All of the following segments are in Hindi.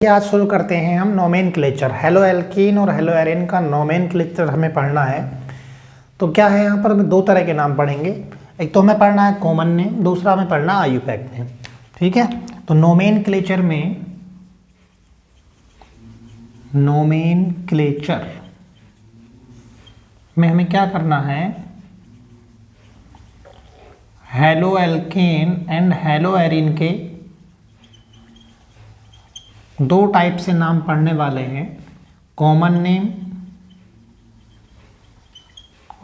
आज शुरू करते हैं हम नोमेनक्लेचर। हेलो एल्कीन और हेलो एरिन का नोमेनक्लेचर हमें पढ़ना है। तो क्या है, यहाँ पर हमें दो तरह के नाम पढ़ेंगे। एक तो हमें पढ़ना है कॉमन नेम, दूसरा हमें पढ़ना है आईयूपैक नेम। ठीक है, तो नोमेनक्लेचर में हमें क्या करना है, halo alkane and hello Erin के दो टाइप से नाम पढ़ने वाले हैं, कॉमन नेम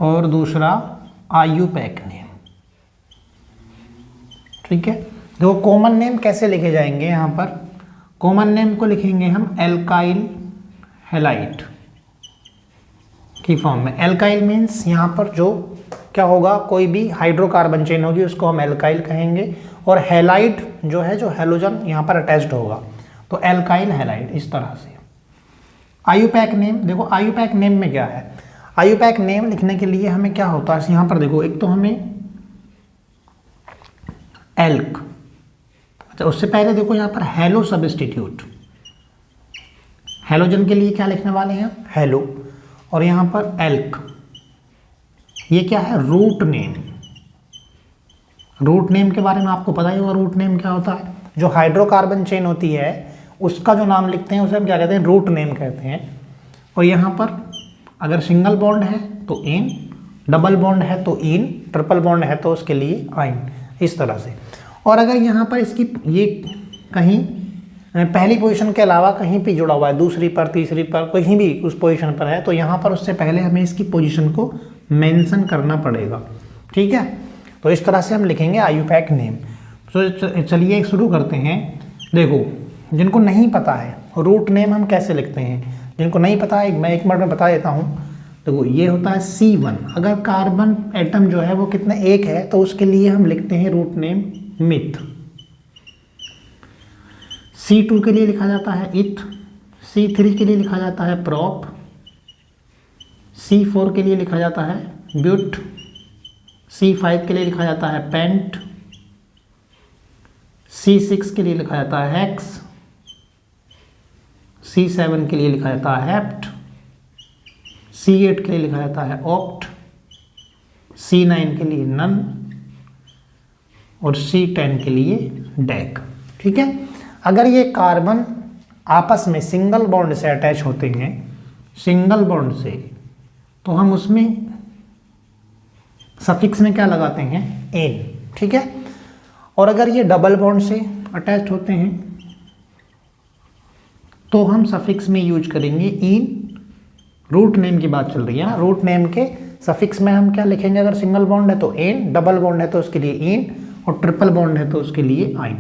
और दूसरा आईयूपैक नेम। ठीक है, देखो कॉमन नेम कैसे लिखे जाएंगे। यहाँ पर कॉमन नेम को लिखेंगे हम एल्काइल हैलाइड की फॉर्म में। एल्काइल मीन्स यहाँ पर जो क्या होगा, कोई भी हाइड्रोकार्बन चेन होगी उसको हम एल्काइल कहेंगे, और हैलाइड जो है, जो हैलोजन यहाँ पर अटैच्ड होगा, तो एल्काइल हैलाइड। इस तरह से आईयूपैक नेम, देखो आईयूपैक नेम में क्या है, आईयूपैक नेम लिखने के लिए हमें क्या होता है, यहाँ पर देखो एक तो हमें एल्क, अच्छा उससे पहले देखो यहाँ पर हेलो सब्स्टिट्यूट, हेलोजन के लिए क्या लिखने वाले हैं, हेलो, और यहाँ पर एल्क, ये क्या है, रूट नेम। रूट नेम के बारे में आपको पता ही होगा, रूट नेम क्या होता है, जो हाइड्रोकार्बन चेन होती है उसका जो नाम लिखते हैं उसे हम क्या कहते हैं, रूट नेम कहते हैं। और यहाँ पर अगर सिंगल बॉन्ड है तो एन, डबल बॉन्ड है तो इन, ट्रिपल बॉन्ड है तो उसके लिए आइन, इस तरह से। और अगर यहाँ पर इसकी ये कहीं पहली पोजीशन के अलावा कहीं भी जुड़ा हुआ है, दूसरी पर, तीसरी पर, कहीं भी उस पोजीशन पर है, तो यहाँ पर उससे पहले हमें इसकी पोजीशन को मेंशन करना पड़ेगा। ठीक है, तो इस तरह से हम लिखेंगे आईयूपैक नेम। तो चलिए शुरू करते हैं। देखो जिनको नहीं पता है रूट नेम हम कैसे लिखते हैं, जिनको नहीं पता है मैं एक मिनट में बता देता हूँ। देखो ये होता है C1, अगर कार्बन एटम जो है वो कितने, एक है, तो उसके लिए हम लिखते हैं रूट नेम मिथ। C2 के लिए लिखा जाता है इथ, C3 के लिए लिखा जाता है प्रॉप, C4 के लिए लिखा जाता है ब्यूट, C5 के लिए लिखा जाता है पेंट, C6 के लिए लिखा जाता है हेक्स, C7 के लिए लिखा जाता है हेप्ट, C8 के लिए लिखा जाता है ऑक्ट, C9 के लिए नन, और C10 के लिए डेक। ठीक है, अगर ये कार्बन आपस में सिंगल बॉन्ड से अटैच होते हैं, सिंगल बॉन्ड से, तो हम उसमें सफिक्स में क्या लगाते हैं, एन। ठीक है, और अगर ये डबल बॉन्ड से अटैच होते हैं तो हम सफिक्स में यूज करेंगे इन। रूट नेम की बात चल रही है ना, रूट नेम के सफिक्स में हम क्या लिखेंगे, अगर सिंगल बॉन्ड है तो एन, डबल बॉन्ड है तो उसके लिए इन, और ट्रिपल बॉन्ड है तो उसके लिए आइन।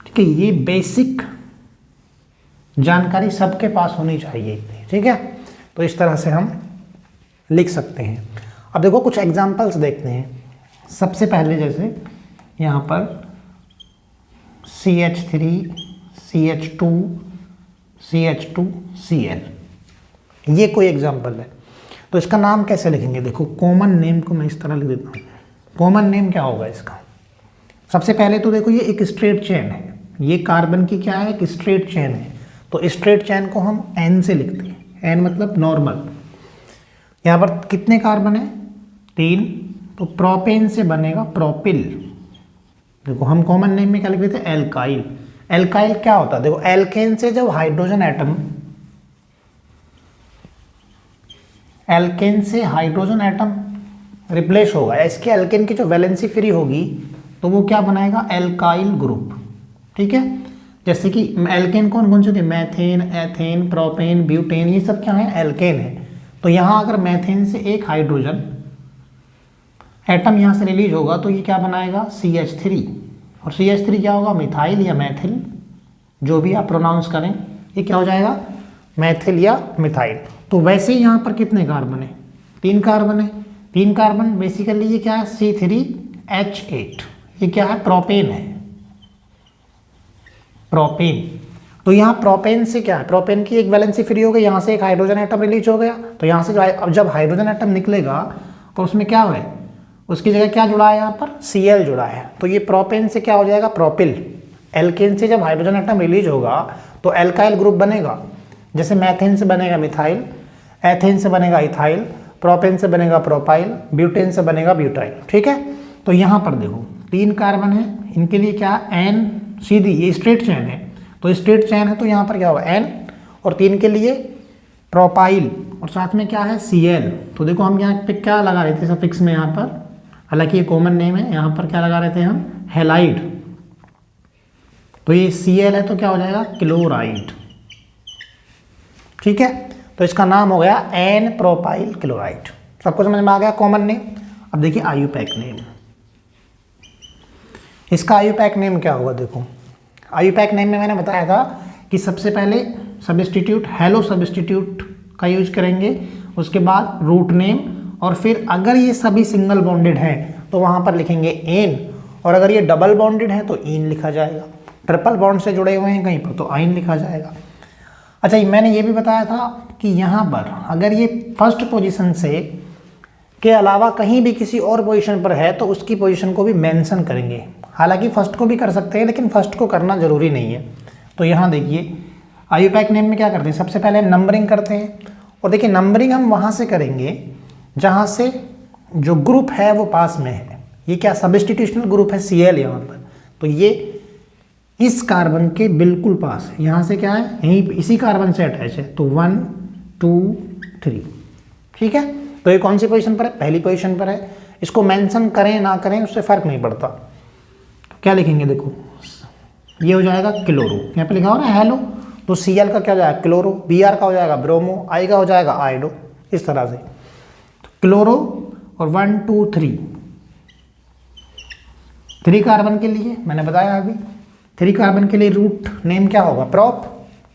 ठीक है, ये बेसिक जानकारी सबके पास होनी चाहिए। ठीक है, तो इस तरह से हम लिख सकते हैं। अब देखो कुछ एग्जांपल्स देखते हैं। सबसे पहले जैसे यहाँ पर CH3 CH2 CH2 Cl, ये कोई एग्जांपल है, तो इसका नाम कैसे लिखेंगे। देखो कॉमन नेम को मैं इस तरह लिख देता हूँ। कॉमन नेम क्या होगा इसका, सबसे पहले तो देखो ये एक स्ट्रेट चेन है, ये कार्बन की क्या है, एक स्ट्रेट चेन है, तो स्ट्रेट चेन को हम N से लिखते हैं। N मतलब नॉर्मल। यहाँ पर कितने कार्बन है, 3, तो प्रोपेन से बनेगा प्रोपिल। देखो हम कॉमन नेम में क्या लिख देते हैं, एल्काइल। एल्काइल क्या होता है, देखो एल्केन से जब हाइड्रोजन एटम, एल्केन से हाइड्रोजन एटम रिप्लेस होगा, इसके एल्केन की जो वैलेंसी फ्री होगी, तो वो क्या बनाएगा, एल्काइल ग्रुप। ठीक है, जैसे कि एल्केन कौन कौन से थे, मैथेन, एथेन, प्रोपेन, ब्यूटेन, ये सब क्या है, एल्केन है। तो यहाँ अगर मैथेन से एक हाइड्रोजन एटम यहाँ से रिलीज होगा तो ये क्या बनाएगा, CH3, और CH3 क्या होगा, मिथाइल या मैथिल, जो भी आप प्रोनाउंस करें, ये क्या हो जाएगा, मैथिल या मिथाइल। तो वैसे ही यहाँ पर कितने कार्बन है, 3 कार्बन है। 3 कार्बन बेसिकली ये क्या है, C3H8, ये क्या है, प्रोपेन है, प्रोपेन। तो यहाँ प्रोपेन से क्या है, प्रोपेन की एक वैलेंसी फ्री हो गई, यहाँ से एक हाइड्रोजन एटम रिलीज हो गया, तो यहाँ से जब हाइड्रोजन एटम निकलेगा तो उसमें क्या है, उसकी जगह क्या जुड़ा है, यहाँ पर Cl जुड़ा है, तो ये प्रोपेन से क्या हो जाएगा, प्रोपिल। एल्केन से जब हाइड्रोजन एटम रिलीज होगा तो एल्काइल ग्रुप बनेगा, जैसे मैथेन से बनेगा मिथाइल, एथेन से बनेगा इथाइल, प्रोपेन से बनेगा प्रोपाइल, ब्यूटेन से बनेगा ब्यूटाइल। ठीक है, तो यहाँ पर देखो 3 कार्बन है, इनके लिए क्या एन सीधी, ये स्ट्रेट चेन है, तो स्ट्रेट चेन है तो यहाँ पर क्या होगा एन, और 3 के लिए प्रोपाइल, और साथ में क्या है Cl। तो देखो हम यहाँ पे क्या लगा रहे थे सफिक्स में यहाँ पर, हालांकि ये कॉमन नेम है, यहाँ पर क्या लगा रहे थे हम हेलाइड, तो ये Cl है तो क्या हो जाएगा क्लोराइड। ठीक है, तो इसका नाम हो गया एन प्रोपाइल क्लोराइड। सबको समझ में आ गया कॉमन नेम। अब देखिए आयुपैक नेम, इसका आयुपैक नेम क्या होगा। देखो आयुपैक नेम में मैंने बताया था कि सबसे पहले सब्स्टिट्यूट हेलो सब्स्टिट्यूट का यूज करेंगे, उसके बाद रूट नेम, और फिर अगर ये सभी सिंगल बॉन्डेड हैं तो वहाँ पर लिखेंगे एन, और अगर ये डबल बॉन्डेड है तो इन लिखा जाएगा, ट्रिपल बॉन्ड से जुड़े हुए हैं कहीं पर तो आइन लिखा जाएगा। अच्छा, मैंने ये भी बताया था कि यहाँ पर अगर ये फर्स्ट पोजीशन से के अलावा कहीं भी किसी और पोजीशन पर है तो उसकी पोजीशन को भी मेंशन करेंगे। हालांकि फर्स्ट को भी कर सकते हैं लेकिन फर्स्ट को करना जरूरी नहीं है। तो यहाँ देखिए आयुपैक नेम में क्या करते हैं, सबसे पहले हम नंबरिंग करते हैं, और देखिए नंबरिंग हम वहाँ से करेंगे जहाँ से जो ग्रुप है वो पास में है। ये क्या सब्स्टिट्यूशनल ग्रुप है Cl यहाँ पर, तो ये इस कार्बन के बिल्कुल पास है, यहाँ से क्या है यहीं इसी कार्बन से अटैच है, तो 1 2 3। ठीक है, तो ये कौन सी पोजीशन पर है, पहली पोजीशन पर है। इसको मेंशन करें ना करें उससे फर्क नहीं पड़ता। तो क्या लिखेंगे, देखो ये हो जाएगा क्लोरो, यहाँ पे लिखा हो ना हेलो, तो Cl का क्या हो जाएगा क्लोरो, Br का हो जाएगा ब्रोमो, I का हो जाएगा आइडो, इस तरह से। तो क्लोरो और 1 2 3 कार्बन के लिए मैंने बताया अभी, 3 कार्बन के लिए रूट नेम क्या होगा प्रोप,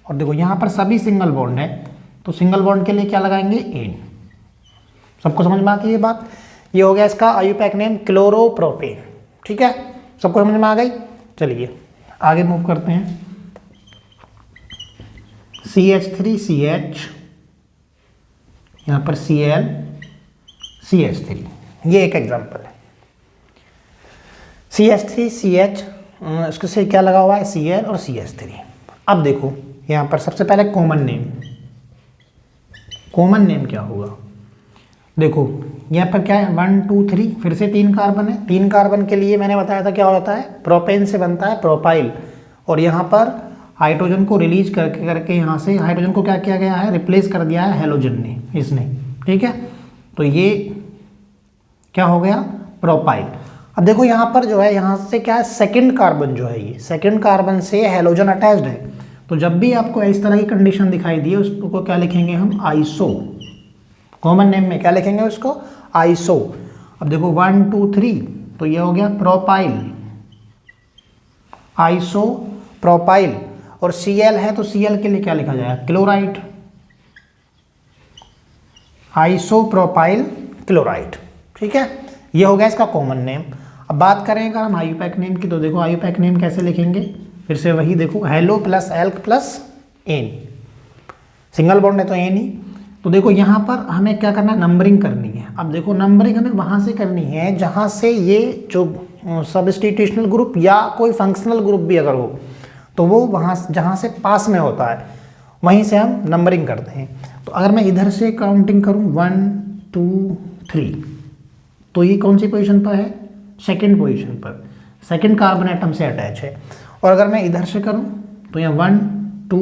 और देखो यहाँ पर सभी सिंगल बॉन्ड है तो सिंगल बॉन्ड के लिए क्या लगाएंगे एन। सबको समझ में आती है ये बात। ये हो गया इसका आयुपैक नेम क्लोरोप्रोपेन। ठीक है, सबको समझ में आ गई। चलिए आगे मूव करते हैं। CH3CH, यहाँ पर Cl CH3, ये एक एग्जांपल है। CH3CH इसके से क्या लगा हुआ है Cl और CH3। अब देखो यहाँ पर सबसे पहले कॉमन नेम क्या होगा, देखो यहाँ पर क्या है 1 2 3, फिर से 3 कार्बन है। 3 कार्बन के लिए मैंने बताया था क्या होता है, प्रोपेन से बनता है प्रोपाइल, और यहाँ पर हाइड्रोजन को रिलीज करके यहाँ से हाइड्रोजन को क्या किया गया है, रिप्लेस कर दिया है हेलोजन ने, इसने। ठीक है, तो ये क्या हो गया प्रोपाइल। अब देखो यहाँ पर जो है यहाँ से क्या है सेकंड कार्बन जो है, ये सेकंड कार्बन से हेलोजन अटैच्ड है, तो जब भी आपको इस तरह की कंडीशन दिखाई दी उसको क्या लिखेंगे हम आइसो। कॉमन नेम में क्या लिखेंगे उसको आइसो। अब देखो 1 2 3, तो ये हो गया प्रोपाइल, आइसो प्रोपाइल, और Cl है तो Cl के लिए क्या लिखा जाएगा क्लोराइड, आइसो प्रोपाइल क्लोराइड। ठीक है, ये हो गया इसका कॉमन नेम। अब बात करें अगर हम आयुपैक नेम की, तो देखो आयुपैक नेम कैसे लिखेंगे, फिर से वही देखो halo plus alk plus ane, single bond है तो एन ही। तो देखो यहाँ पर हमें क्या करना है, नंबरिंग करनी है। अब देखो नंबरिंग हमें वहाँ से करनी है जहाँ से ये जो सब्स्टिट्यूशनल ग्रुप या कोई फंक्शनल ग्रुप भी अगर हो तो वो वहाँ जहाँ से पास में होता है वहीं से हम नंबरिंग करते हैं। तो अगर मैं इधर से काउंटिंग करूँ 1 2 3, तो ये कौन सी पोजीशन पर है, सेकंड पोजीशन पर, सेकंड कार्बन एटम से अटैच है। और अगर मैं इधर से करूँ तो यहाँ 1 2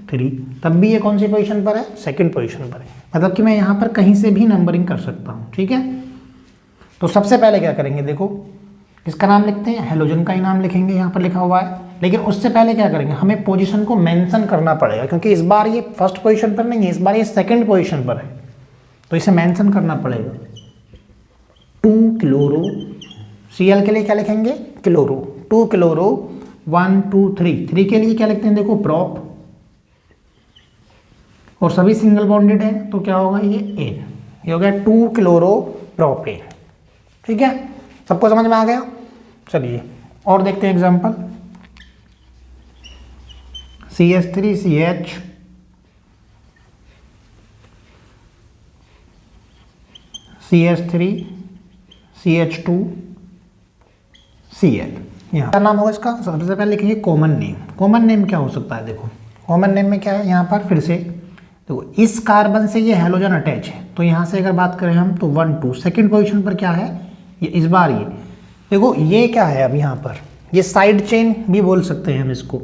3, तब भी ये कौन सी पोजीशन पर है, सेकंड पोजीशन पर है। मतलब कि मैं यहाँ पर कहीं से भी नंबरिंग कर सकता हूँ। ठीक है, तो सबसे पहले क्या करेंगे, देखो इसका नाम लिखते हैं, हेलोजन का ही नाम लिखेंगे, यहाँ पर लिखा हुआ है। लेकिन उससे पहले क्या करेंगे, हमें पोजीशन को मेंशन करना पड़ेगा, क्योंकि इस बार ये फर्स्ट पोजीशन पर नहीं है, इस बार ये सेकंड पोजीशन पर है, तो इसे मेंशन करना पड़ेगा। 2 क्लोरो, Cl के लिए क्या लिखेंगे क्लोरो, 2 क्लोरो 1 2 3, 3 के लिए क्या लिखते हैं, देखो प्रोप, और सभी सिंगल बॉन्डेड है तो क्या होगा ये एन, ये हो गया 2 क्लोरो प्रोपेन। ठीक है, सबको समझ में आ गया। चलिए और देखते हैं example. CH3CH, CH3 CH2 Cl, यहाँ क्या नाम होगा इसका, सबसे पहले लिखेंगे कॉमन नेम। कॉमन नेम क्या हो सकता है, देखो कॉमन नेम में क्या है, यहाँ पर फिर से देखो इस कार्बन से ये हेलोजन अटैच है, तो यहाँ से अगर बात करें हम तो 1 2 सेकेंड पोजीशन पर क्या है ये, इस बार ये देखो ये क्या है, अब यहाँ पर ये साइड चेन भी बोल सकते हैं हम इसको।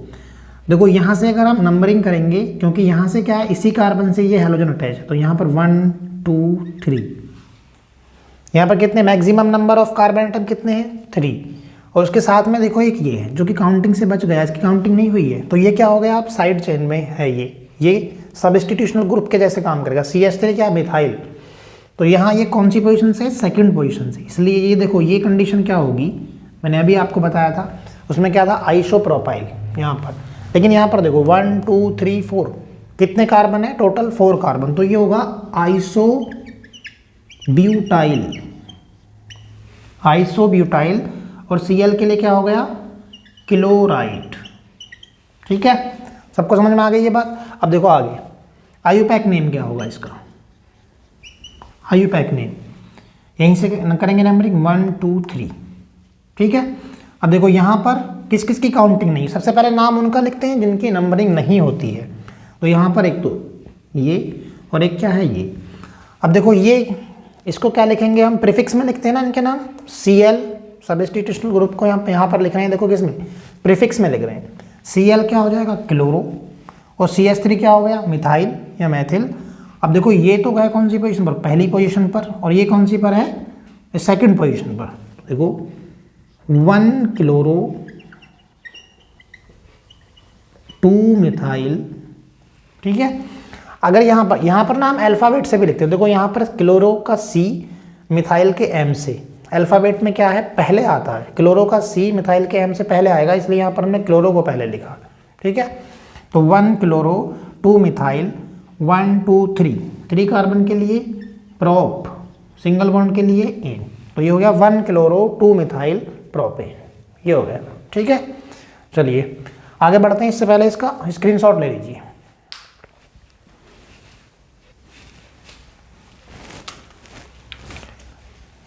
देखो यहाँ से अगर हम नंबरिंग करेंगे, क्योंकि यहाँ से क्या है इसी कार्बन से ये हेलोजन अटैच है, तो यहाँ पर 1 2 3, यहाँ पर कितने maximum number of carbon atom कितने हैं 3, और उसके साथ में देखो एक ये है जो कि काउंटिंग से बच गया, इसकी काउंटिंग नहीं हुई है, तो ये क्या हो गया आप साइड चेन में है, ये सबस्टिट्यूशनल ग्रुप के जैसे काम करेगा। CH3 क्या मिथाइल, तो यहाँ ये कौन सी पोजीशन से, सेकंड पोजीशन से, इसलिए ये देखो ये कंडीशन क्या होगी, मैंने अभी आपको बताया था उसमें क्या था आइसोप्रोपाइल यहाँ पर, लेकिन यहाँ पर देखो 1 2 3 4 कितने कार्बन है टोटल 4 कार्बन, तो ये होगा आइसोब्यूटाइल और Cl के लिए क्या हो गया क्लोराइड। ठीक है, सबको समझ में आ गई ये बात। अब देखो आगे आयुपैक नेम क्या होगा इसका, आयुपैक नेम यहीं से करेंगे नंबरिंग 1 2 3। ठीक है, अब देखो यहाँ पर किस किस की काउंटिंग नहीं, सबसे पहले नाम उनका लिखते हैं जिनकी नंबरिंग नहीं होती है, तो यहाँ पर एक तो ये और एक क्या है ये। अब देखो ये इसको क्या लिखेंगे हम, प्रीफिक्स में लिखते हैं ना इनके नाम, Cl सबस्टिट्यूशनल ग्रुप को यहाँ पर लिख रहे हैं, देखो किस में प्रीफिक्स में लिख रहे हैं, Cl क्या हो जाएगा क्लोरो और CH3 क्या हो गया मिथाइल या मैथिल। अब देखो ये तो गए कौन सी पोजीशन पर, पहली पोजीशन पर, और ये कौन सी पर है सेकंड पोजीशन पर। देखो 1 क्लोरो 2 मिथाइल। ठीक है, अगर यहाँ पर ना हम अल्फ़ाबेट से भी लिखते हैं, देखो यहाँ पर क्लोरो का C मिथाइल के M से, अल्फ़ाबेट में क्या है पहले आता है, क्लोरो का C मिथाइल के M से पहले आएगा, इसलिए यहाँ पर हमने क्लोरो को पहले लिखा। ठीक है, तो 1 क्लोरो 2 मिथाइल 1 2 3 कार्बन के लिए प्रोप, सिंगल बॉन्ड के लिए एन, तो ये हो गया 1 क्लोरो 2 मिथाइल प्रोपेन, ये हो गया। ठीक है, चलिए आगे बढ़ते हैं, इससे पहले इसका स्क्रीनशॉट ले लीजिए।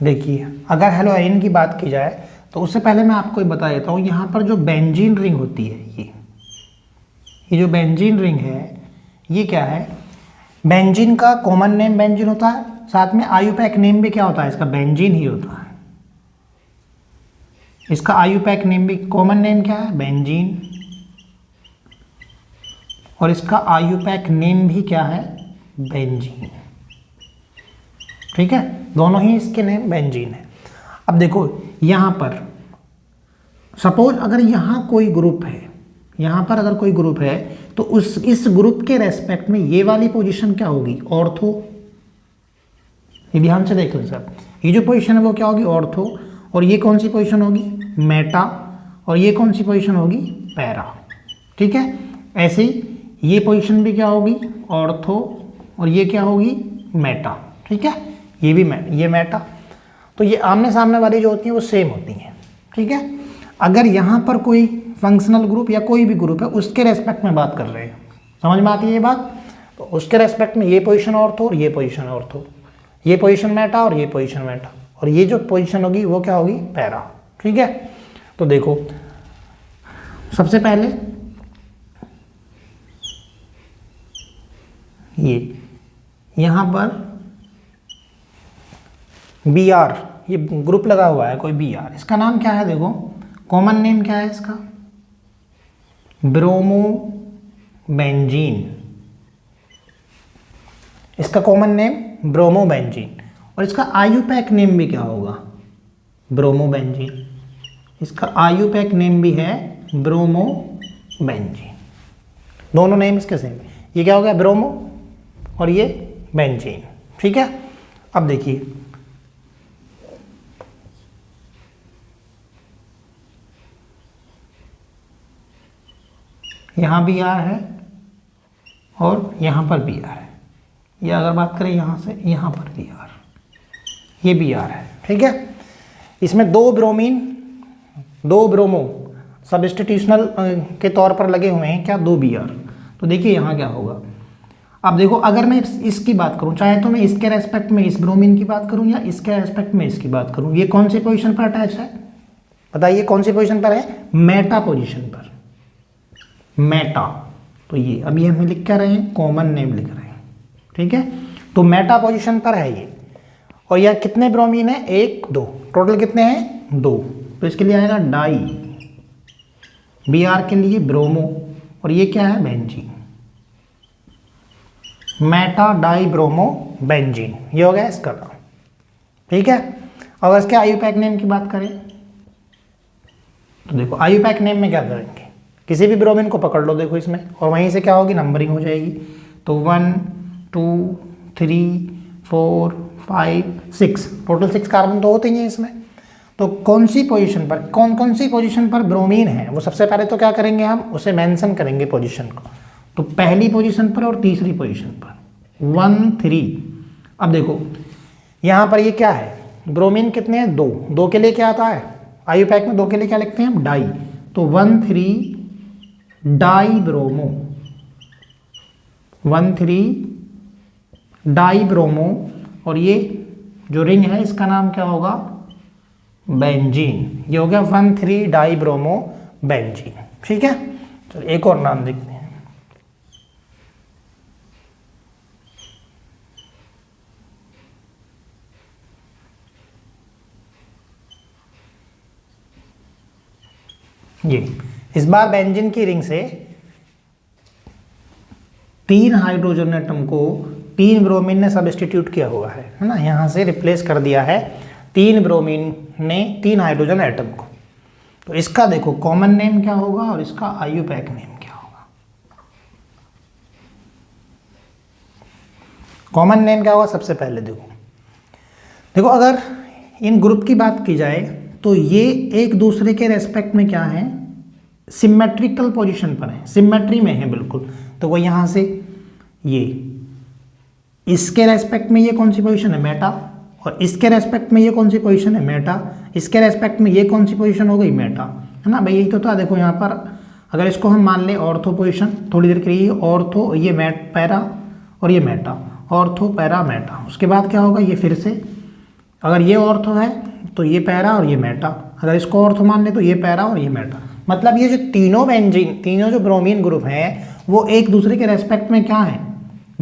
देखिए अगर हेलोइन की बात की जाए तो उससे पहले मैं आपको बता देता हूँ, यहाँ पर जो बेंजीन रिंग होती है ये जो बेंजीन रिंग है ये क्या है, बेंजीन का कॉमन नेम बेंजीन होता है, साथ में आयुपैक नेम भी क्या होता है इसका बेंजीन ही होता है। इसका आयुपैक नेम भी, कॉमन नेम क्या है बेंजीन, और इसका आयुपैक नेम भी क्या है बेंजीन। ठीक है, दोनों ही इसके नेम बेंजीन है। अब देखो यहाँ पर सपोज अगर यहाँ कोई ग्रुप है, यहाँ पर अगर कोई ग्रुप है तो इस ग्रुप के रेस्पेक्ट में ये वाली पोजीशन क्या होगी ऑर्थो, ये ध्यान से देख लें सर, ये जो पोजीशन है वो क्या होगी ऑर्थो, और ये कौन सी पोजीशन होगी मेटा, और ये कौन सी पोजीशन होगी पैरा। ठीक है, ऐसे ही ये पोजीशन भी क्या होगी ऑर्थो, और ये क्या होगी मेटा। ठीक है, ये भी ये मेटा, तो ये आमने सामने वाली जो होती हैं वो सेम होती हैं। ठीक है, अगर यहाँ पर कोई फंक्शनल ग्रुप या कोई भी ग्रुप है उसके रेस्पेक्ट में बात कर रहे हैं, समझ में आती है ये बात, तो उसके रेस्पेक्ट में ये पोजीशन ऑर्थो और ये पोजीशन ऑर्थो, ये पोजीशन मेटा और ये पोजीशन मेटा, और ये जो पोजीशन होगी वो क्या होगी पैरा। ठीक है, तो देखो सबसे पहले ये यहाँ पर Br, ये ग्रुप लगा हुआ है कोई Br, इसका नाम क्या है देखो, कॉमन नेम क्या है इसका ब्रोमोबेंजीन, इसका कॉमन नेम ब्रोमोबेंजीन, और इसका आयुपैक नेम भी क्या होगा ब्रोमोबेंजीन, इसका आयुपैक नेम भी है ब्रोमोबेंजीन, दोनों नेम इसके सेम, ये क्या हो गया ब्रोमो और ये बेंजीन। ठीक है, अब देखिए यहाँ भी आर है और यहाँ पर भी आर है, या अगर बात करें यहाँ से यहाँ पर भी आर, ये भी आर है। ठीक है, इसमें 2 ब्रोमीन 2 ब्रोमो सबस्टिट्यूशनल के तौर पर लगे हुए हैं क्या 2 Br, तो देखिए यहाँ क्या होगा। अब देखो अगर मैं इसकी बात करूँ, चाहे तो मैं इसके रेस्पेक्ट में इस ब्रोमीन की बात करूँ या इसके रेस्पेक्ट में इसकी बात करूँ, ये कौन सी पोजीशन पर अटैच है बताइए कौन सी पोजीशन पर है? मेटा पोजीशन पर, मेटा। तो ये अभी हम लिख क्या रहे हैं? कॉमन नेम लिख रहे हैं, ठीक है। तो मेटा पोजीशन पर है ये। और यह कितने ब्रोमीन है? 1 2, टोटल कितने हैं? 2। तो इसके लिए आएगा डाई, Br के लिए ब्रोमो, और ये क्या है? Benzene. Meta die bromo benzene, ये हो गया इसका नाम, ठीक है। अगर इसके आईयूपैक नेम की बात करें तो देखो आईयूपैक नेम में क्या करेंगे, किसी भी ब्रोमीन को पकड़ लो देखो इसमें, और वहीं से क्या होगी? नंबरिंग हो जाएगी। तो 1 2 3 4 5 6, टोटल 6 कार्बन तो होते ही हैं इसमें। तो कौन सी पोजीशन पर, कौन कौन सी पोजीशन पर ब्रोमीन है, वो सबसे पहले तो क्या करेंगे? हम उसे मेंशन करेंगे पोजीशन को। तो पहली पोजीशन पर और तीसरी पोजीशन पर 1 3। अब देखो यहाँ पर ये क्या है? ब्रोमीन कितने हैं? 2। 2 के लिए क्या आता है आईयूपैक में? 2 के लिए क्या लिखते हैं हम? डाई। तो 1 3 डाई ब्रोमो, 1 3 डाई ब्रोमो, और ये जो रिंग है इसका नाम क्या होगा? बेंजीन। ये हो गया 1 3 डाई ब्रोमो बेंजीन, ठीक है। चलो एक और नाम देखते हैं। ये इस बार बेंजीन की रिंग से 3 हाइड्रोजन एटम को 3 ब्रोमीन ने सब्स्टिट्यूट किया हुआ है ना, यहाँ से रिप्लेस कर दिया है 3 ब्रोमीन ने 3 हाइड्रोजन एटम को। तो इसका देखो कॉमन नेम क्या होगा और इसका आईयूपैक नेम क्या होगा? कॉमन नेम क्या होगा? सबसे पहले देखो अगर इन ग्रुप की बात की जाए तो ये एक दूसरे के रेस्पेक्ट में क्या है? सिमेट्रिकल पोजीशन पर है, सिमेट्री में है बिल्कुल। तो वो यहाँ से ये इसके रेस्पेक्ट में ये कौन सी पोजीशन है? मेटा। और इसके रेस्पेक्ट में ये कौन सी पोजीशन है? मेटा। इसके रेस्पेक्ट में ये कौन सी पोजीशन हो गई? मेटा, है ना भाई। यही तो था। देखो यहाँ पर अगर इसको हम मान लें ऑर्थो पोजीशन, थोड़ी देर के लिए ऑर्थो, ये पैरा और ये मेटा, ऑर्थो पैरा मेटा। उसके बाद क्या होगा? ये फिर से अगर ये ऑर्थो है तो ये पैरा और ये मेटा, अगर इसको ऑर्थो मान ले तो ये पैरा और ये मेटा। मतलब ये जो तीनों बेंजीन, तीनों जो ब्रोमीन ग्रुप हैं वो एक दूसरे के रेस्पेक्ट में क्या है?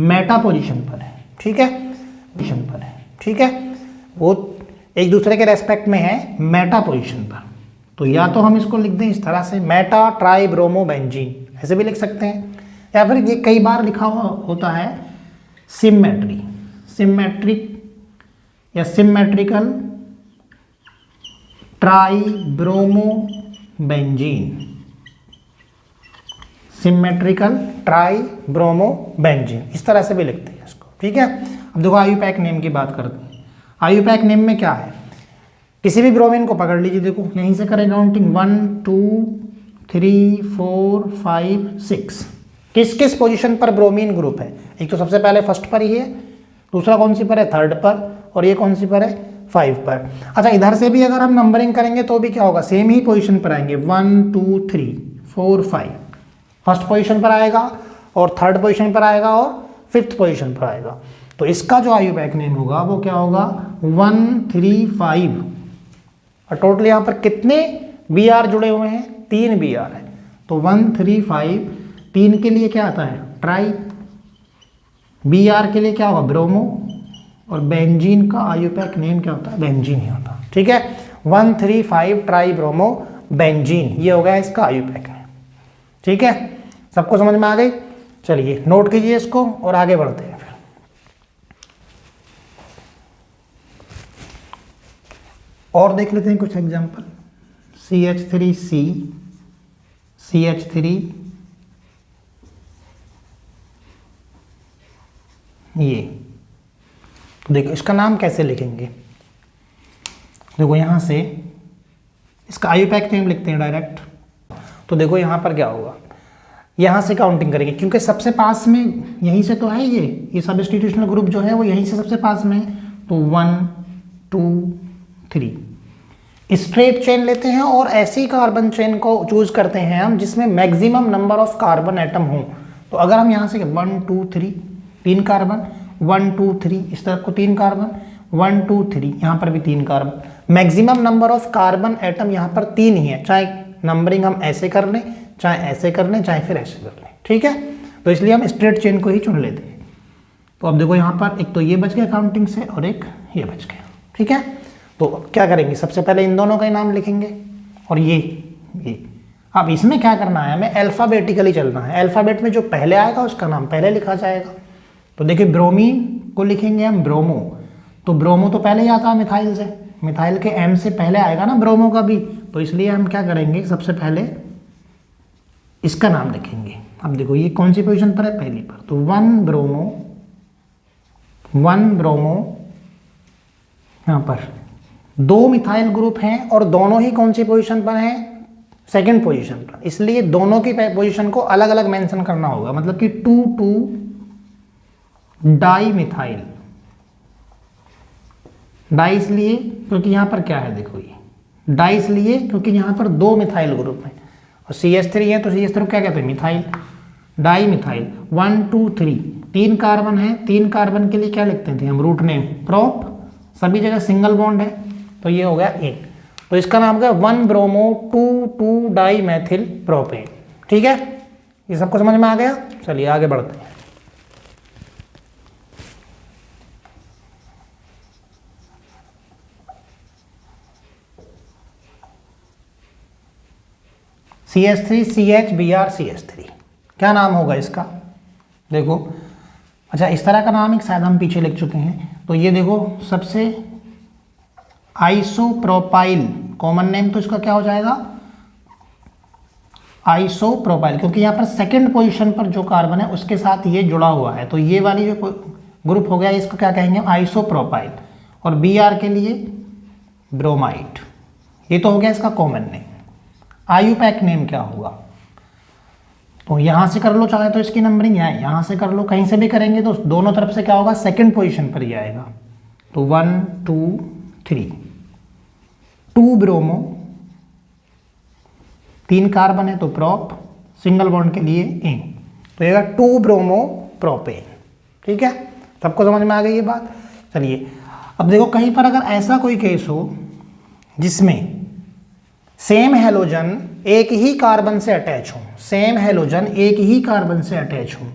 मेटा पोजीशन पर है, ठीक है, पोजीशन पर है, ठीक है। वो एक दूसरे के रेस्पेक्ट में है मेटा पोजीशन पर। तो या तो हम इसको लिख दें इस तरह से मेटा ट्राई ब्रोमो बेंजीन, ऐसे भी लिख सकते हैं, या फिर ये कई बार लिखा हुआ होता है सिमेट्री, सिमेट्रिक या symmetrical try bromo benzene, symmetrical try bromo benzene, इस तरह से भी लिखते हैं इसको, ठीक है। अब देखो आईयूपैक नेम की बात करते हैं। आईयूपैक नेम में क्या है? किसी भी ब्रोमीन को पकड़ लीजिए, देखो यहीं से करें काउंटिंग 1 2 3 4 5 6। किस किस पोजीशन पर ब्रोमीन ग्रुप है? एक तो सबसे पहले फर्स्ट पर ही है, दूसरा कौन सी पर है? थर्ड पर, और ये कौन सी पर है? 5 पर। अच्छा इधर से भी अगर हम नंबरिंग करेंगे तो भी क्या होगा? सेम ही पोजीशन पर आएंगे, 1 2 3 4 5। फर्स्ट पोजीशन पर आएगा और थर्ड पोजीशन पर आएगा और 5th पोजीशन पर आएगा। तो इसका जो आईयूपैक नेम होगा वो क्या होगा? 1 3 5। और टोटल यहाँ पर कितने Br जुड़े हुए हैं? 3 Br है। तो 1 3 5, 3 के लिए क्या आता है? ट्राई। Br के लिए क्या होगा? ब्रोमो। और बेंजीन का आईयूपैक नेम क्या होता है? बेंजीन ही होता है, ठीक है। 1 3 5 ट्राई ब्रोमो बेंजीन, ये हो गया इसका आईयूपैक नेम, ठीक है। सबको समझ में आ गई? चलिए नोट कीजिए इसको और आगे बढ़ते हैं फिर। और देख लेते हैं कुछ एग्जांपल। CH3C, CH3, ये देखो इसका नाम कैसे लिखेंगे? देखो यहाँ से इसका आईयूपैक नेम लिखते हैं डायरेक्ट। तो देखो यहाँ पर क्या होगा? यहाँ से काउंटिंग करेंगे क्योंकि सबसे पास में यहीं से तो है, ये सब्स्टिट्यूशनल ग्रुप जो है वो यहीं से सबसे पास में है। तो 1 2 3 स्ट्रेट चेन लेते हैं और ऐसी कार्बन चेन को चूज करते हैं हम जिसमें maximum number of carbon atom हो। तो अगर हम यहाँ से 1 2 3 3 कार्बन, 1 2 3 इस तरफ को 3 कार्बन, 1 2 3, यहाँ पर भी 3 carbon. Maximum number of carbon atom यहाँ पर 3 ही है, चाहे नंबरिंग हम ऐसे कर लें, चाहे ऐसे कर लें, चाहे फिर ऐसे कर लें, ठीक है। तो इसलिए हम स्ट्रेट चेन को ही चुन लेते हैं। तो अब देखो यहाँ पर एक तो ये बच गया काउंटिंग से और एक ये बच गया, ठीक है। तो क्या करेंगे, सबसे पहले इन दोनों का ही नाम लिखेंगे और ये। अब इसमें क्या करना है, हमें अल्फ़ाबेटिकली चलना है। अल्फ़ाबेट में जो पहले आएगा उसका नाम पहले लिखा जाएगा। तो देखिए ब्रोमीन को लिखेंगे हम ब्रोमो, तो ब्रोमो तो पहले ही आता है मिथाइल से, मिथाइल के एम से पहले आएगा ना ब्रोमो का भी, तो इसलिए हम क्या करेंगे, सबसे पहले इसका नाम लिखेंगे। अब देखो ये कौन सी पोजीशन पर है, पहली पर, तो 1 ब्रोमो, यहाँ पर 2 मिथाइल ग्रुप हैं और दोनों ही कौन सी पोजीशन पर हैं, सेकंड पोजीशन पर, इसलिए दोनों की पोजीशन को अलग अलग मेंशन करना होगा। मतलब कि 2 डाई मिथाइल, डाई इसलिए क्योंकि यहाँ पर क्या है, देखो ये डाई इसलिए क्योंकि यहाँ पर 2 मिथाइल ग्रुप हैं और CH3 है, तो CH3 क्या कहते हैं, मिथाइल, डाई मिथाइल। 1 2 3, 3 कार्बन है, 3 कार्बन के लिए क्या लिखते थे हम, रूट नेम प्रोप, सभी जगह सिंगल बॉन्ड है, तो ये हो गया एक। तो इसका नाम हो गया 1 ब्रोमो 2 डाई मैथिल प्रोपेन, ठीक है। ये सबको समझ में आ गया, चलिए आगे बढ़ते हैं। CH3 CHBr CH3, क्या नाम होगा इसका, देखो अच्छा इस तरह का नाम एक शायद हम पीछे लिख चुके हैं। तो ये देखो सबसे आइसोप्रोपाइल, कॉमन नेम तो इसका क्या हो जाएगा, आइसोप्रोपाइल, क्योंकि यहाँ पर सेकंड पोजीशन पर जो कार्बन है उसके साथ ये जुड़ा हुआ है, तो ये वाली जो ग्रुप हो गया इसको क्या कहेंगे, आइसोप्रोपाइल। और Br के लिए ब्रोमाइड, ये तो हो गया इसका कॉमन नेम। आयुपैक नेम क्या होगा, तो यहाँ से कर लो चाहे तो इसकी नंबरिंग यहाँ से कर लो, कहीं से भी करेंगे तो दोनों तरफ से क्या होगा, सेकंड पोजीशन पर ही आएगा। तो 1 2 3, 2 ब्रोमो, 3 कार्बन है तो प्रोप, सिंगल बॉन्ड के लिए इन, तो ये 2 ब्रोमो प्रोपेन, ठीक है। सबको समझ में आ गई ये बात। चलिए अब देखो कहीं पर अगर ऐसा कोई केस हो जिसमें सेम हेलोजन एक ही कार्बन से अटैच हो, सेम हेलोजन एक ही कार्बन से अटैच हो,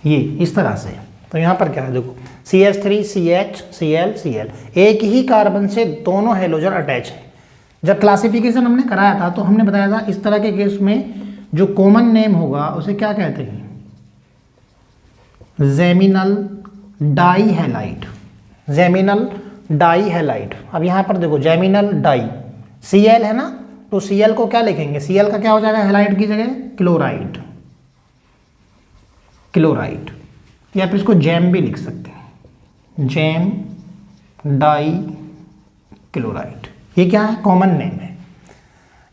ये इस तरह से, तो यहां पर क्या है देखो CH3 CH Cl Cl, एक ही कार्बन से दोनों हेलोजन अटैच है। जब क्लासिफिकेशन हमने कराया था तो हमने बताया था इस तरह के केस में जो कॉमन नेम होगा उसे क्या कहते हैं, जेमिनल डाईहैलाइड, जेमिनल डाईहैलाइड। अब यहाँ पर देखो जेमिनल डाई, Cl है ना, तो Cl को क्या लिखेंगे, Cl का क्या हो जाएगा, हैलाइड की जगह क्लोराइड, क्लोराइड, या फिर इसको जैम भी लिख सकते हैं, जैम डाई क्लोराइड। ये क्या है, कॉमन नेम है।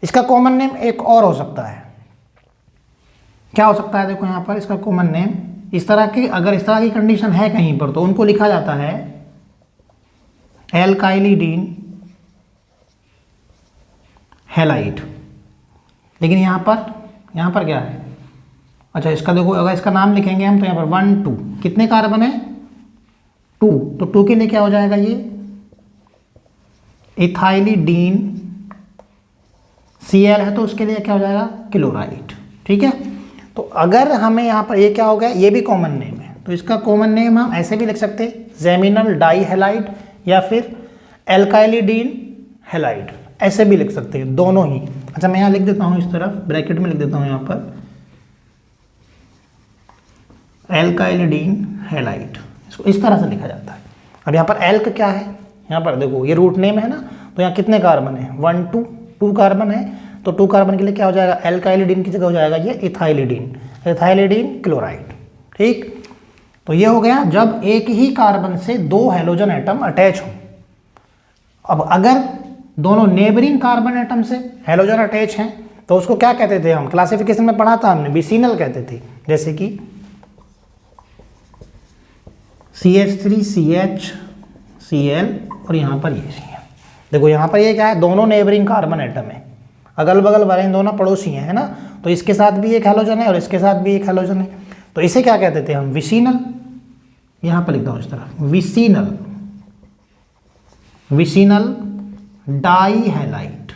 इसका कॉमन नेम एक और हो सकता है, क्या हो सकता है, देखो यहाँ पर इसका कॉमन नेम इस तरह की, अगर इस तरह की कंडीशन है कहीं पर तो उनको लिखा जाता है एल्काइलिडीन हैलाइड। लेकिन यहाँ पर क्या है, अच्छा इसका देखो अगर इसका नाम लिखेंगे हम तो यहाँ पर 1 2, कितने कार्बन है, 2, तो 2 के लिए क्या हो जाएगा, ये इथाइलिडीन, Cl है तो उसके लिए क्या हो जाएगा, क्लोराइड, ठीक है। तो अगर हमें यहाँ पर ये क्या हो गया, ये भी कॉमन नेम है, तो इसका कॉमन नेम हम ऐसे भी लिख सकते हैं, जेमिनल डाईहैलाइड या फिर एल्काइलिडीन हैलाइड, ऐसे भी लिख सकते हैं, दोनों ही। अच्छा मैं यहाँ लिख देता हूँ, इस तरफ ब्रैकेट में लिख देता हूँ यहाँ पर एल्काइलिडीन हैलाइड, इसको इस तरह से लिखा जाता है। अब यहाँ पर एल्क क्या है, यहाँ पर देखो ये रूट नेम है ना, तो यहाँ कितने कार्बन है, 1 2 कार्बन है, तो 2 कार्बन के लिए क्या हो जाएगा, एल्काइलिडीन की जगह हो जाएगा ये इथाइलिडीन, इथाइलिडीन क्लोराइड, ठीक। तो ये हो गया जब एक ही कार्बन से 2 हेलोजन एटम अटैच हो। अब अगर दोनों नेबरिंग कार्बन एटम से हेलोजन अटैच हैं तो उसको क्या कहते थे हम, क्लासिफिकेशन में पढ़ा था हमने, बिसिनल कहते थे, जैसे कि CH3 CH Cl और यहाँ पर ये Cl। देखो यहाँ पर ये क्या है, दोनों नेबरिंग कार्बन एटम है, अगल बगल वाले दोनों पड़ोसी हैं, है ना, तो इसके साथ भी एक हेलोजन है और इसके साथ भी एक हेलोजन है। तो इसे क्या कहते थे हम, विसिनल। यहां पर लिखता हूं इस तरफ, विसिनल, विसिनल डाई हैलाइड।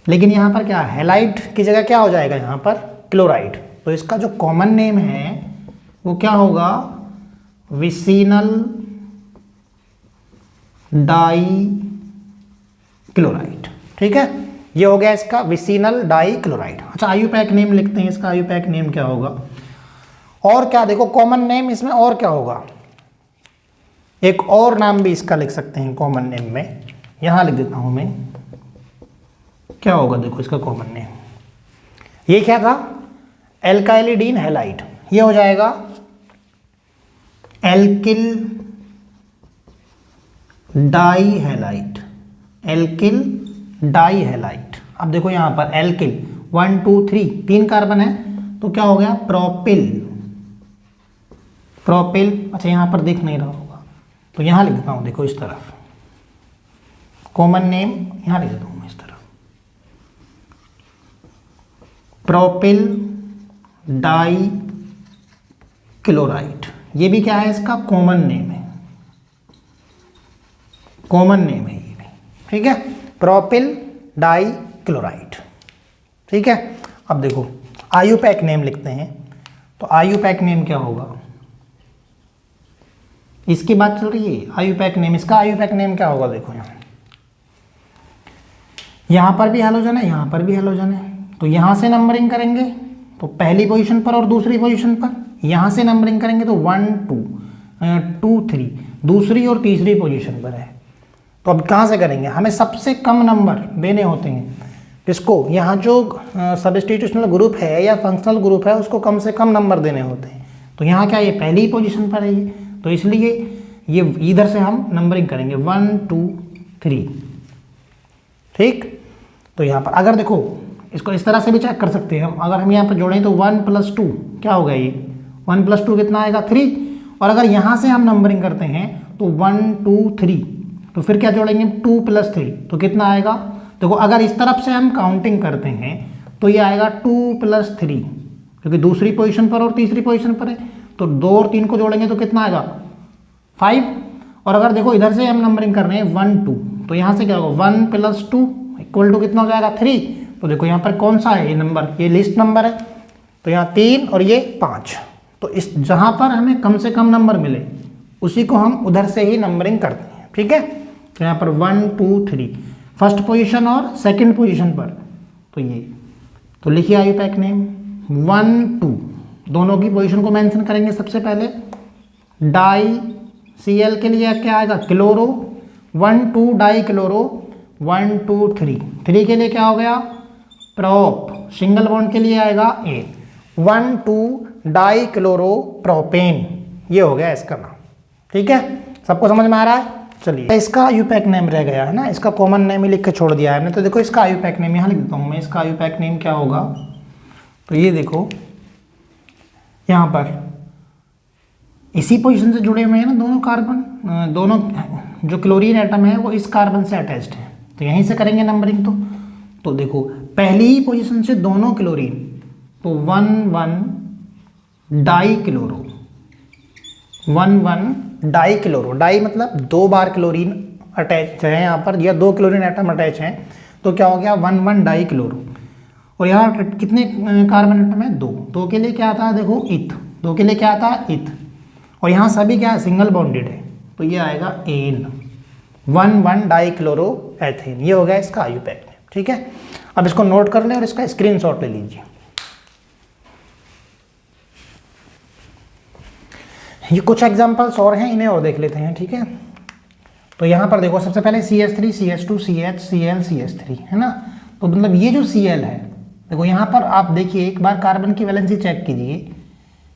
लेकिन यहां पर क्या, हैलाइड की जगह क्या हो जाएगा यहां पर, क्लोराइड। तो इसका जो कॉमन नेम है वो क्या होगा, विसिनल डाई क्लोराइड। ठीक है, ये हो गया इसका विसिनल डाई क्लोराइड। अच्छा, आयुपैक नेम लिखते हैं इसका, आयुपैक नेम क्या होगा। और क्या देखो, कॉमन नेम इसमें और क्या होगा, एक और नाम भी इसका लिख सकते हैं कॉमन नेम में, यहां लिख देता हूं मैं, क्या होगा देखो इसका कॉमन नेम, ये क्या था, एल्काइलिडीन हैलाइड। ये हो जाएगा alkyl dihalide, alkyl dihalide. अब देखो यहां पर एल्किल 1 2 3 3 कार्बन है, तो क्या हो गया, प्रोपिल, प्रोपिल। अच्छा, यहां पर दिख नहीं रहा होगा तो यहां लिख देता हूं, देखो इस तरफ कॉमन नेम यहां लिख देता हूं मैं इस तरफ, प्रोपिल डाई क्लोराइड। ये भी क्या है, इसका कॉमन नेम है, कॉमन नेम है ये भी। ठीक है, प्रोपिल डाई क्लोराइड। ठीक है, अब देखो आयुपैक नेम लिखते हैं, तो आयुपैक नेम क्या होगा, इसकी बात चल रही है आयुपैक नेम। इसका आयुपैक नेम क्या होगा, देखो यहां पर भी हैलोजन है, यहां पर भी हैलोजन है, तो यहां से नंबरिंग करेंगे तो पहली पोजीशन पर और दूसरी पोजीशन पर, यहां से नंबरिंग करेंगे तो 1 2 3 दूसरी और तीसरी पोजीशन पर है। तो अब कहां से करेंगे, हमें सबसे कम नंबर देने होते हैं। इसको यहाँ जो सब्स्टिट्यूशनल ग्रुप है या फंक्शनल ग्रुप है उसको कम से कम नंबर देने होते हैं। तो यहाँ क्या, ये पहली ही पोजीशन पर है ये, तो इसलिए ये इधर से हम नंबरिंग करेंगे 1 2 3। ठीक, तो यहाँ पर अगर देखो इसको इस तरह से भी चेक कर सकते हैं हम, अगर हम यहाँ पर जोड़ें तो 1 + 2 क्या होगा, ये 1 + 2 कितना आएगा, 3। और अगर यहाँ से हम नंबरिंग करते हैं तो 1 2 3, तो फिर क्या जोड़ेंगे 2 + 3, तो कितना आएगा, देखो अगर इस तरफ से हम काउंटिंग करते हैं तो ये आएगा 2 + 3, क्योंकि दूसरी पोजीशन पर और तीसरी पोजीशन पर है, तो 2 और 3 को जोड़ेंगे तो कितना आएगा 5। और अगर देखो इधर से हम नंबरिंग कर रहे हैं 1 2, तो यहाँ से क्या होगा 1 + 2 = कितना हो जाएगा 3। तो देखो यहाँ पर कौन सा है ये नंबर, ये लिस्ट नंबर है, तो यहाँ 3 और ये 5। तो इस जहाँ पर हमें कम से कम नंबर मिले उसी को हम उधर से ही नंबरिंग करते हैं। ठीक है, तो यहाँ पर 1 2 3 फर्स्ट पोजीशन और सेकंड पोजीशन पर, तो ये, तो लिखिए आयुपैक नेम 1 2, दोनों की पोजीशन को मेंशन करेंगे सबसे पहले। डाई Cl के लिए क्या आएगा, क्लोरो, 1 2 डाई क्लोरो, 1 2 3, 3 के लिए क्या हो गया, प्रोप, सिंगल बॉन्ड के लिए आएगा A, 1 2 डाई क्लोरो प्रोपेन। ये हो गया इसका नाम। ठीक है, सबको समझ में आ रहा है। चलिए, इसका आयुपैक नेम रह गया है ना, इसका कॉमन नेम ही लिख के छोड़ दिया है हमने, तो देखो इसका आयुपैक नेम यहाँ लिख देता हूँ मैं, इसका आयुपैक नेम क्या होगा, तो ये देखो यहाँ पर इसी पोजीशन से जुड़े हुए हैं ना दोनों कार्बन, दोनों जो क्लोरीन एटम है वो इस कार्बन से अटैच्ड है, तो यहीं से करेंगे नंबरिंग। तो देखो पहली ही पोजीशन से दोनों क्लोरीन, तो 1 1 dichloro, 1 1 dichloro, di मतलब 2 बार क्लोरीन अटैच है यहाँ पर, या 2 क्लोरीन एटम अटैच हैं, तो क्या हो गया 1 1 डाई क्लोरो। और यहाँ कितने कार्बन एटम है, 2, 2 के लिए क्या आता है देखो इथ, 2 के लिए क्या आता है इथ, और यहाँ सभी क्या है सिंगल बॉन्डेड है, तो ये आएगा एन, 1 1 डाई क्लोरो एथेन। ये हो गया इसका आयुपैक नेम। ठीक है, अब इसको नोट कर लें और इसका स्क्रीनशॉट ले लीजिए। ये कुछ एग्जांपल्स और हैं, इन्हें और देख लेते हैं। ठीक है, तो यहाँ पर देखो सबसे पहले CH3 CH2 CH Cl CH3 है ना, तो मतलब ये जो Cl है, देखो यहाँ पर आप देखिए एक बार कार्बन की वैलेंसी चेक कीजिए।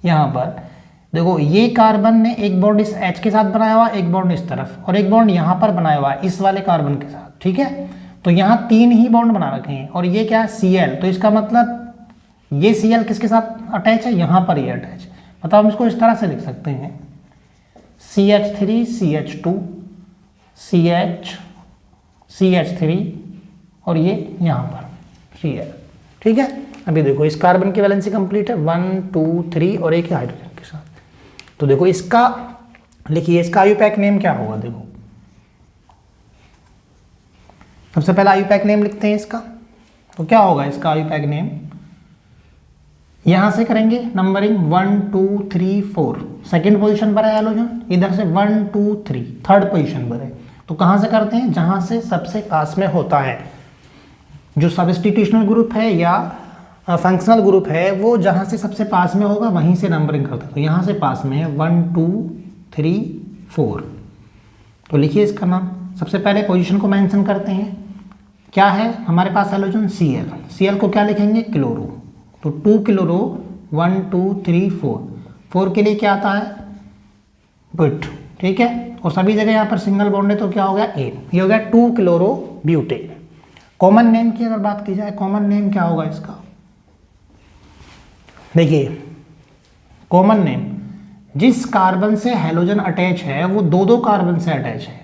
यहाँ पर देखो ये कार्बन ने एक बॉन्ड इस H के साथ बनाया हुआ, एक बॉन्ड इस तरफ और एक बॉन्ड यहाँ पर बनाया हुआ इस वाले कार्बन के साथ। ठीक है, तो यहाँ 3 ही बॉन्ड बना रखे हैं, और ये क्या है Cl, तो इसका मतलब ये Cl किसके साथ अटैच है, यहाँ पर ये अटैच है। मतलब हम इसको इस तरह से लिख सकते हैं CH3 CH2 CH CH3 और ये यहाँ पर Cl। ठीक है, अभी देखो इस कार्बन की वैलेंसी कंप्लीट है 1 2 3 और एक हाइड्रोजन के साथ। तो देखो इसका लिखिए, इसका आयुपैक नेम क्या होगा। देखो सबसे पहले आयुपैक नेम लिखते हैं इसका, तो क्या होगा इसका आयुपैक नेम, यहां से करेंगे नंबरिंग 1 2 3 4, सेकेंड पोजीशन पर है हैलोजन, इधर से 1 2 3 थर्ड पोजीशन पर है। तो कहां से करते हैं, जहां से सबसे पास में होता है। जो सब्स्टिट्यूशनल ग्रुप है या फंक्शनल ग्रुप है वो जहां से सबसे पास में होगा वहीं से नंबरिंग करते हैं। तो यहां से पास में है 1 2 3 4। तो लिखिए इसका नाम, सबसे पहले पोजीशन को मेंशन करते हैं। क्या है हमारे पास हैलोजन Cl, Cl को क्या लिखेंगे क्लोरो। तो 2 क्लोरो 1 2 3 4, 4 के लिए क्या आता है बुट, ठीक है। और सभी जगह यहाँ पर सिंगल बॉन्ड है तो क्या हो गया एन, ये हो गया 2 क्लोरो ब्यूटेन। कॉमन नेम की अगर बात की जाए, कॉमन नेम क्या होगा इसका, देखिए कॉमन नेम जिस कार्बन से हैलोजन अटैच है वो दो दो कार्बन से अटैच है।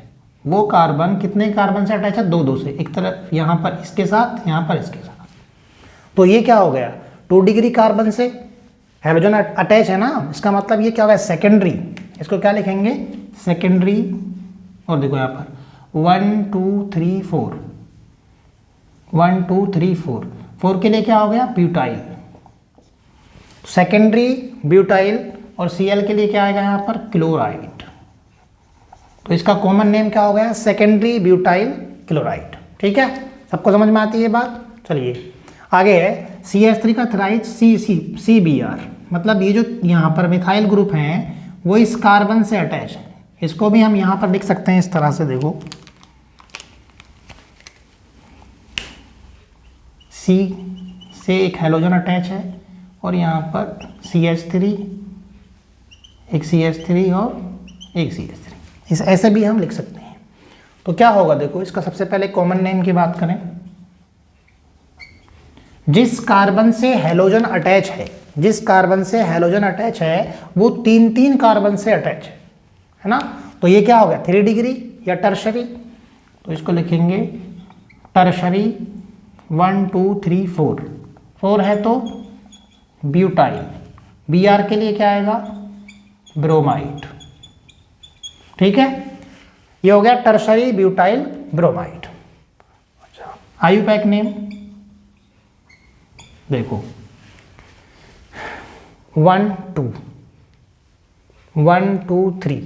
वो कार्बन कितने कार्बन से अटैच है, दो दो से, एक तरफ यहाँ पर इसके साथ, यहाँ पर इसके साथ। तो ये क्या हो गया 2 डिग्री कार्बन से हैलोजन अटैच है ना, इसका मतलब ये क्या होगा सेकेंडरी, इसको क्या लिखेंगे सेकेंडरी। और देखो यहाँ पर 1 2 3 4, 1 2 3 4, 4 के लिए क्या हो गया ब्यूटाइल, सेकेंडरी ब्यूटाइल। और Cl के लिए क्या आएगा यहाँ पर क्लोराइड। तो इसका कॉमन नेम क्या हो गया सेकेंडरी ब्यूटाइल क्लोराइड। ठीक है, सबको समझ में आती है बात। चलिए आगे है CH3 का थ्राइड CBr, मतलब ये जो यहाँ पर मिथाइल ग्रुप हैं वो इस कार्बन से अटैच है। इसको भी हम यहाँ पर लिख सकते हैं इस तरह से, देखो C से एक हैलोजन अटैच है और यहाँ पर CH3, एक CH3 और एक CH3, इस ऐसे भी हम लिख सकते हैं। तो क्या होगा देखो, इसका सबसे पहले कॉमन नेम की बात करें, जिस कार्बन से हैलोजन अटैच है, जिस कार्बन से हैलोजन अटैच है वो 3 कार्बन से अटैच है ना। तो ये क्या हो गया 3 डिग्री या टर्शरी। तो इसको लिखेंगे टर्शरी 1 2 3 4, 4 है तो ब्यूटाइल, Br के लिए क्या आएगा ब्रोमाइड। ठीक है, ये हो गया टर्शरी ब्यूटाइल ब्रोमाइड। अच्छा, आयुपैक नेम देखो 1 2 1 2 3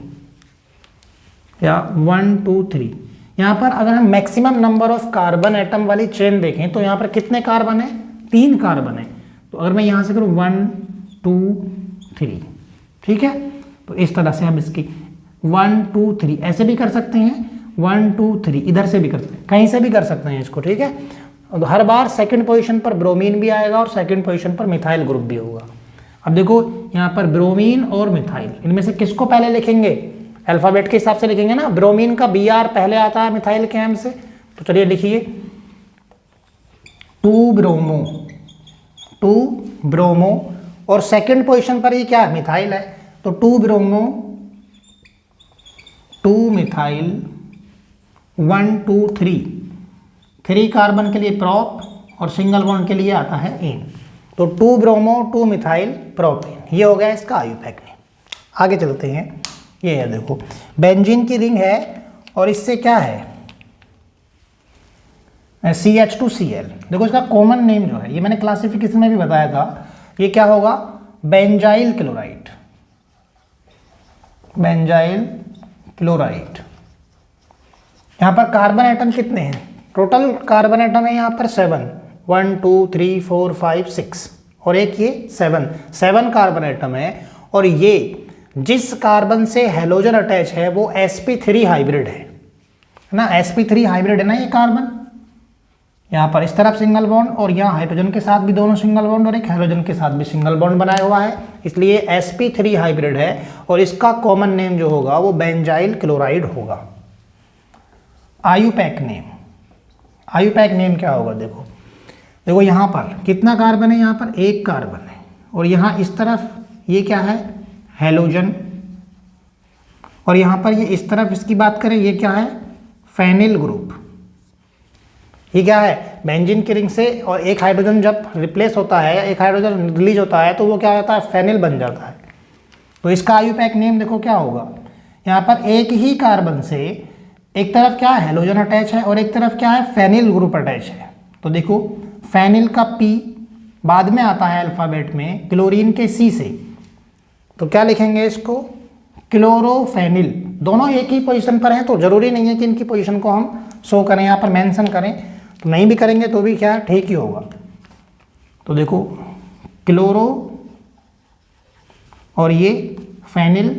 या 1 2 3। यहाँ पर अगर हम maximum number of carbon atom वाली चेन देखें तो यहाँ पर कितने कार्बन है 3 कार्बन है। तो अगर मैं यहाँ से करूँ 1 2 3, ठीक है, तो इस तरह से हम इसकी 1 2 3 ऐसे भी कर सकते हैं, 1 2 3 इधर से भी कर सकते हैं, कहीं से भी कर सकते हैं इसको। ठीक है, हर बार सेकंड पोजीशन पर ब्रोमीन भी आएगा और सेकंड पोजीशन पर मिथाइल ग्रुप भी होगा। अब देखो यहाँ पर ब्रोमीन और मिथाइल, इनमें से किसको पहले लिखेंगे, अल्फाबेट के हिसाब से लिखेंगे ना। ब्रोमीन का Br पहले आता है मिथाइल के एम से, तो चलिए लिखिए 2 ब्रोमो और सेकंड पोजीशन पर ये क्या है मिथाइल है, तो 2 ब्रोमो 2 मिथाइल 1 2 3 कार्बन के लिए प्रॉप और सिंगल बॉन्ड के लिए आता है एन। तो 2 ब्रोमो 2 मिथाइल प्रोपेन, ये हो गया इसका आयुपैक नेम। आगे चलते हैं, ये है देखो बेंजीन की रिंग है और इससे क्या है CH2Cl। देखो इसका कॉमन नेम जो है, ये मैंने क्लासिफिकेशन में भी बताया था, ये क्या होगा बेंजाइल क्लोराइड, बेंजाइल क्लोराइड। यहाँ पर कार्बन एटम कितने हैं, टोटल कार्बन एटम है यहाँ पर 7, 1 2 3 4 5 6 और एक ये 7 कार्बन एटम है। और ये जिस कार्बन से हैलोजन अटैच है वो sp3 हाइब्रिड है ना, sp3 हाइब्रिड है ना ये कार्बन। यहाँ पर इस तरफ सिंगल बॉन्ड और यहाँ हाइड्रोजन के साथ भी दोनों सिंगल बॉन्ड और एक हाइड्रोजन के साथ भी सिंगल बॉन्ड बनाया हुआ है, इसलिए sp3 हाइब्रिड है। और इसका कॉमन नेम जो होगा वो बेंजाइल क्लोराइड होगा। आयुपैक नेम, आयुपैक नेम क्या होगा, देखो देखो यहाँ पर कितना कार्बन है, यहाँ पर 1 कार्बन है और यहाँ इस तरफ ये क्या है हैलोजन, और यहाँ पर ये इस तरफ इसकी बात करें ये क्या है फेनिल ग्रुप, ये क्या है, बेंजीन की रिंग से और एक हाइड्रोजन जब रिप्लेस होता है या एक हाइड्रोजन रिलीज होता है तो वो क्या होता है, फेनिल बन जाता है। तो इसका आईयूपैक नेम देखो क्या होगा, यहाँ पर एक ही कार्बन से एक तरफ क्या है हेलोजन अटैच है और एक तरफ क्या है फेनिल ग्रुप अटैच है। तो देखो फेनिल का पी बाद में आता है अल्फ़ाबेट में क्लोरीन के सी से, तो क्या लिखेंगे इसको, क्लोरोफेनिल। दोनों एक ही पोजीशन पर हैं तो जरूरी नहीं है कि इनकी पोजीशन को हम शो करें, यहाँ पर मेंशन करें, तो नहीं भी करेंगे तो भी क्या ठीक ही होगा। तो देखो क्लोरो और ये फेनिल,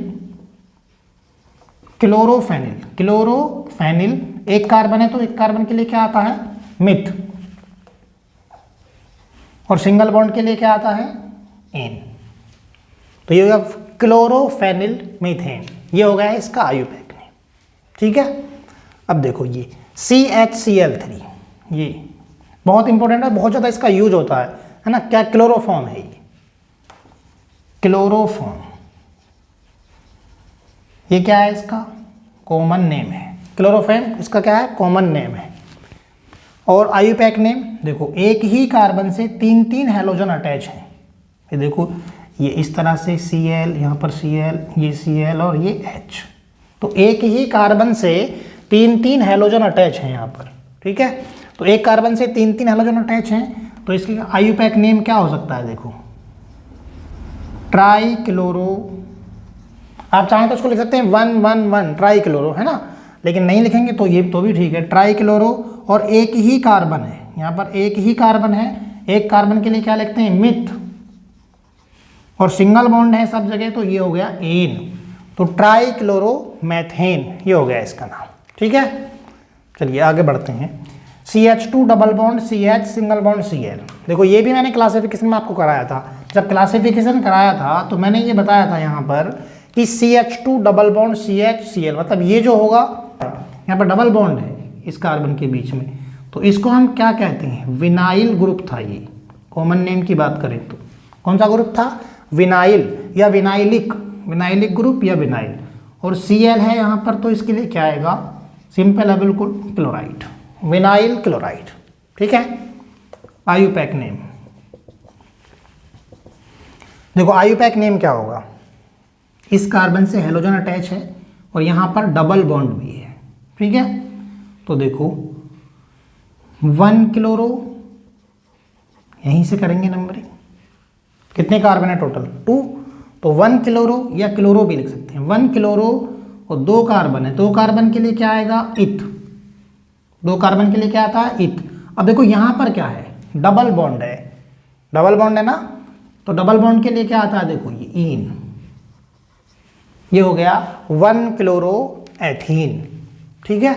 क्लोरोफेनिल, क्लोरोफेनिल एक कार्बन है तो एक कार्बन के लिए क्या आता है, मिथ, और सिंगल बॉन्ड के लिए क्या आता है, एन। तो ये होगा क्लोरोफेनिल मीथेन, ये हो गया इसका आईयूपैक नेम। ठीक है, अब देखो ये CHCl3, ये बहुत इंपॉर्टेंट है, बहुत ज़्यादा इसका यूज होता है ना, क्या क्लोरोफॉर्म है ये, क्लोरोफॉर्म, ये क्या है इसका कॉमन नेम है, क्लोरोफॉर्म इसका क्या है कॉमन नेम है। और आईयूपैक नेम देखो, एक ही कार्बन से 3 हैलोजन अटैच हैं, ये देखो ये इस तरह से Cl, यहाँ पर Cl, ये Cl और ये H, तो एक ही कार्बन से 3 हैलोजन अटैच हैं यहाँ पर। ठीक है, तो एक कार्बन से 3 हैलोजन अटैच हैं तो इसके आईयूपैक नेम क्या हो सकता है, देखो ट्राई क्लोरो, आप चाहें तो उसको लिख सकते हैं 111 ट्राई क्लोरो, है ना, लेकिन नहीं लिखेंगे तो ये तो भी ठीक है, ट्राई क्लोरो। और एक ही कार्बन है, यहाँ पर एक ही कार्बन है, एक कार्बन के लिए क्या लिखते हैं, मिथ, और सिंगल बॉन्ड है सब जगह तो ये हो गया एन, तो ट्राई क्लोरोमेथेन ये हो गया इसका नाम। ठीक है, चलिए आगे बढ़ते हैं। CH2 double bond CH single bond Cl, देखो ये भी मैंने क्लासिफिकेशन में आपको कराया था, जब क्लासिफिकेशन कराया था तो मैंने ये बताया था यहाँ पर कि CH2 double bond CH Cl, मतलब ये जो होगा यहाँ पर डबल बॉन्ड है इस कार्बन के बीच में, तो इसको हम क्या कहते हैं, विनाइल ग्रुप था। ये कॉमन नेम की बात करें तो कौन सा ग्रुप था, विनाइल या विनाइलिक, विनाइलिक ग्रुप या विनाइल। और Cl है यहाँ पर तो इसके लिए क्या आएगा, सिंपल है बिल्कुल, क्लोराइड, विनाइल क्लोराइड। ठीक है, आईयूपैक नेम देखो, आईयूपैक नेम क्या होगा, इस कार्बन से हेलोजन अटैच है और यहाँ पर डबल बॉन्ड भी है। ठीक है, तो देखो 1 क्लोरो, यहीं से करेंगे नंबरिंग, कितने कार्बन है टोटल 2, तो 1 क्लोरो या क्लोरो भी लिख सकते हैं, 1 क्लोरो और 2 कार्बन है, 2 कार्बन के लिए क्या आएगा, इथ, 2 कार्बन के लिए क्या आता है, इथ। अब देखो यहाँ पर क्या है, डबल बॉन्ड है, डबल बॉन्ड है ना, तो डबल बॉन्ड के लिए क्या आता है, देखो ये इन, ये हो गया 1 क्लोरो एथीन। ठीक है,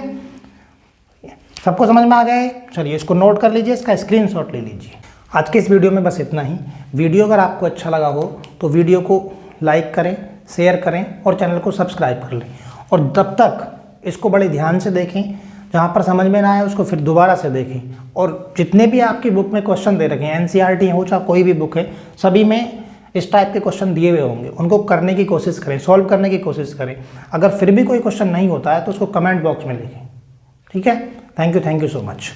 सबको समझ में आ गया है, चलिए इसको नोट कर लीजिए, इसका स्क्रीनशॉट ले लीजिए। आज के इस वीडियो में बस इतना ही। वीडियो अगर आपको अच्छा लगा हो तो वीडियो को लाइक करें, शेयर करें और चैनल को सब्सक्राइब कर लें, और तब तक इसको बड़े ध्यान से देखें, जहाँ पर समझ में ना आए उसको फिर दोबारा से देखें। और जितने भी आपकी बुक में क्वेश्चन दे रखे हैं, NCERT हो चाहे कोई भी बुक है, सभी में इस टाइप के क्वेश्चन दिए हुए होंगे, उनको करने की कोशिश करें, सॉल्व करने की कोशिश करें। अगर फिर भी कोई क्वेश्चन नहीं होता है तो उसको कमेंट बॉक्स में लिखें। ठीक है, थैंक यू सो मच।